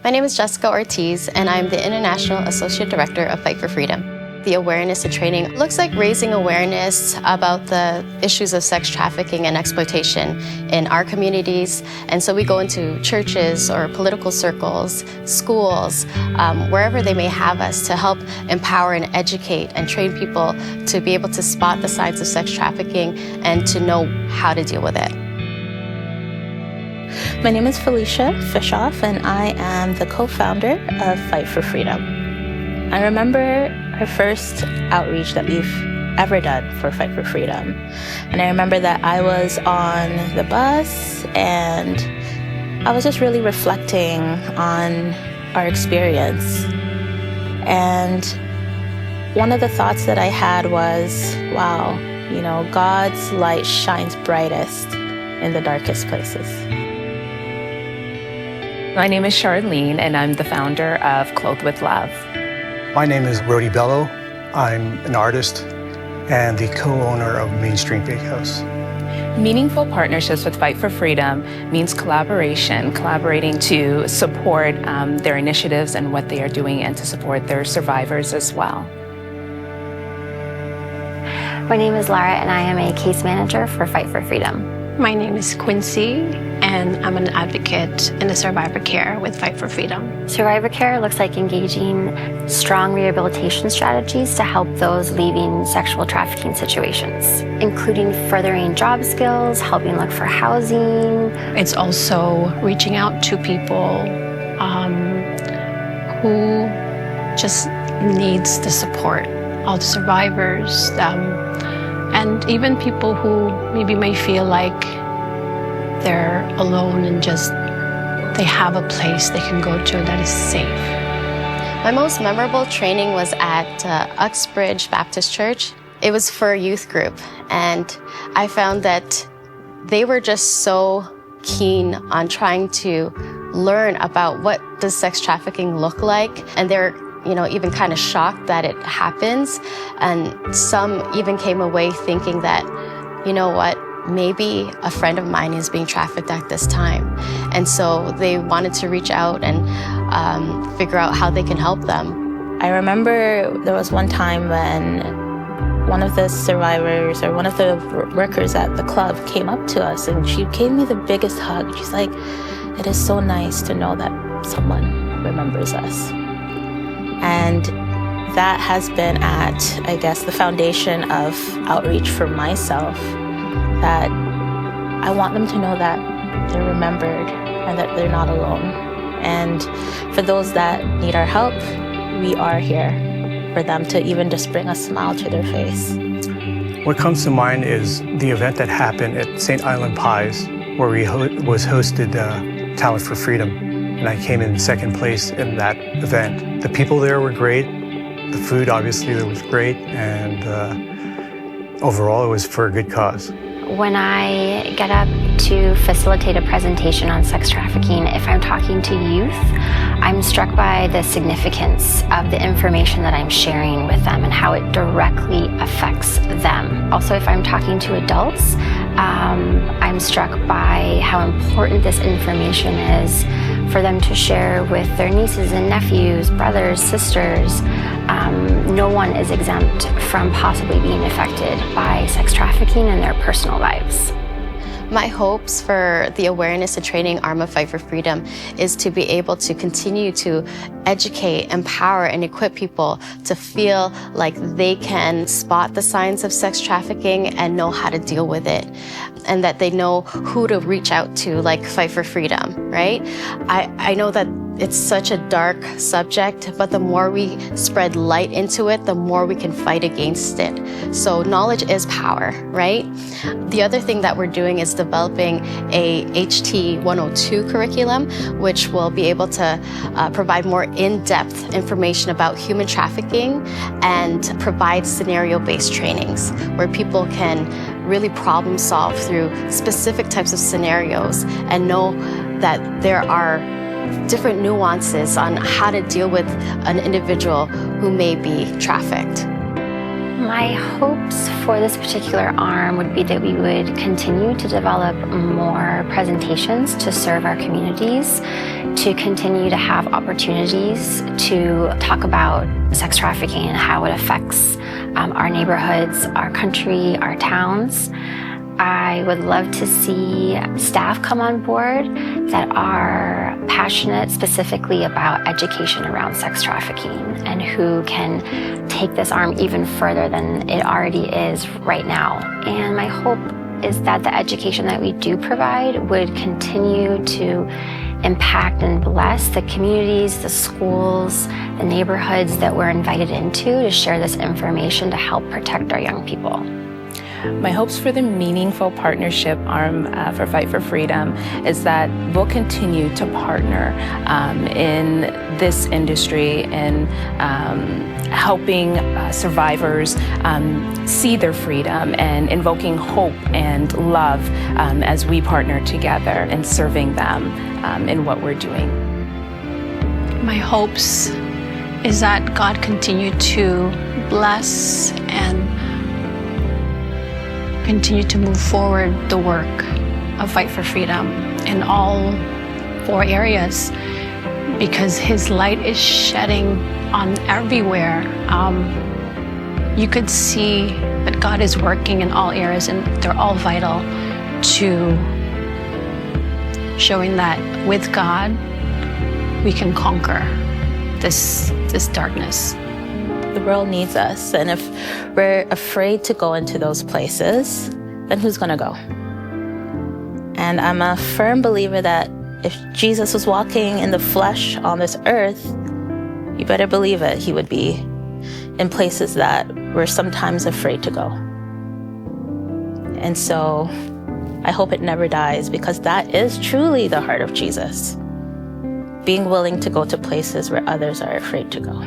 My name is Jessica Ortiz, and I'm the International Associate Director of Fight for Freedom. The awareness and training looks like raising awareness about the issues of sex trafficking and exploitation in our communities. And so we go into churches or political circles, schools, wherever they may have us to help empower and educate and train people to be able to spot the signs of sex trafficking and to know how to deal with it. My name is Felicia Fishoff, and I am the co-founder of Fight for Freedom. I remember our first outreach that we've ever done for Fight for Freedom. And I remember that I was on the bus and I was just really reflecting on our experience. And one of the thoughts that I had was, wow, God's light shines brightest in the darkest places. My name is Charlene, and I'm the founder of Clothed with Love. My name is Rody Bello. I'm an artist and the co-owner of Main Street Bakehouse. Meaningful partnerships with Fight for Freedom means collaborating to support their initiatives and what they are doing and to support their survivors as well. My name is Lara, and I am a case manager for Fight for Freedom. My name is Quincy, and I'm an advocate in the survivor care with Fight for Freedom. Survivor care looks like engaging strong rehabilitation strategies to help those leaving sexual trafficking situations, including furthering job skills, helping look for housing. It's also reaching out to people who just needs the support, all the survivors, and even people who maybe may feel like they're alone and just they have a place they can go to that is safe. My most memorable training was at Uxbridge Baptist Church. It was for a youth group, and I found that they were just so keen on trying to learn about what does sex trafficking look like, and they're even kind of shocked that it happens. And some even came away thinking that, maybe a friend of mine is being trafficked at this time. And so they wanted to reach out and figure out how they can help them. I remember there was one time when one of the survivors or one of the workers at the club came up to us and she gave me the biggest hug. She's like, "It is so nice to know that someone remembers us." And that has been at, I guess, the foundation of outreach for myself, that I want them to know that they're remembered and that they're not alone. And for those that need our help, we are here for them to even just bring a smile to their face. What comes to mind is the event that happened at St. Island Pies, where we was hosted Talent for Freedom. And I came in second place in that event. The people there were great. The food, obviously, was great. And overall, it was for a good cause. When I get up to facilitate a presentation on sex trafficking, if I'm talking to youth, I'm struck by the significance of the information that I'm sharing with them and how it directly affects them. Also, if I'm talking to adults, I'm struck by how important this information is for them to share with their nieces and nephews, brothers, sisters. No one is exempt from possibly being affected by sex trafficking in their personal lives. My hopes for the awareness and training arm of Fight for Freedom is to be able to continue to educate, empower, and equip people to feel like they can spot the signs of sex trafficking and know how to deal with it, and that they know who to reach out to, like Fight for Freedom, right? I know that it's such a dark subject, but the more we spread light into it, the more we can fight against it. So knowledge is power, right? The other thing that we're doing is developing a HT 102 curriculum, which will be able to provide more in-depth information about human trafficking and provide scenario-based trainings where people can really problem solve through specific types of scenarios and know that there are different nuances on how to deal with an individual who may be trafficked. My hopes for this particular arm would be that we would continue to develop more presentations to serve our communities, to continue to have opportunities to talk about sex trafficking and how it affects our neighborhoods, our country, our towns. I would love to see staff come on board that are passionate specifically about education around sex trafficking and who can take this arm even further than it already is right now. And my hope is that the education that we do provide would continue to impact and bless the communities, the schools, the neighborhoods that we're invited into to share this information to help protect our young people. My hopes for the meaningful partnership arm for Fight for Freedom is that we'll continue to partner in this industry and helping survivors see their freedom and invoking hope and love as we partner together and serving them in what we're doing. My hopes is that God continue to bless and continue to move forward the work of Fight for Freedom in all 4 areas, because His light is shedding on everywhere. You could see that God is working in all areas, and they're all vital to showing that with God we can conquer this darkness. The world needs us, and if we're afraid to go into those places, then who's gonna go? And I'm a firm believer that if Jesus was walking in the flesh on this earth, you better believe it, He would be in places that we're sometimes afraid to go. And so I hope it never dies, because that is truly the heart of Jesus, being willing to go to places where others are afraid to go.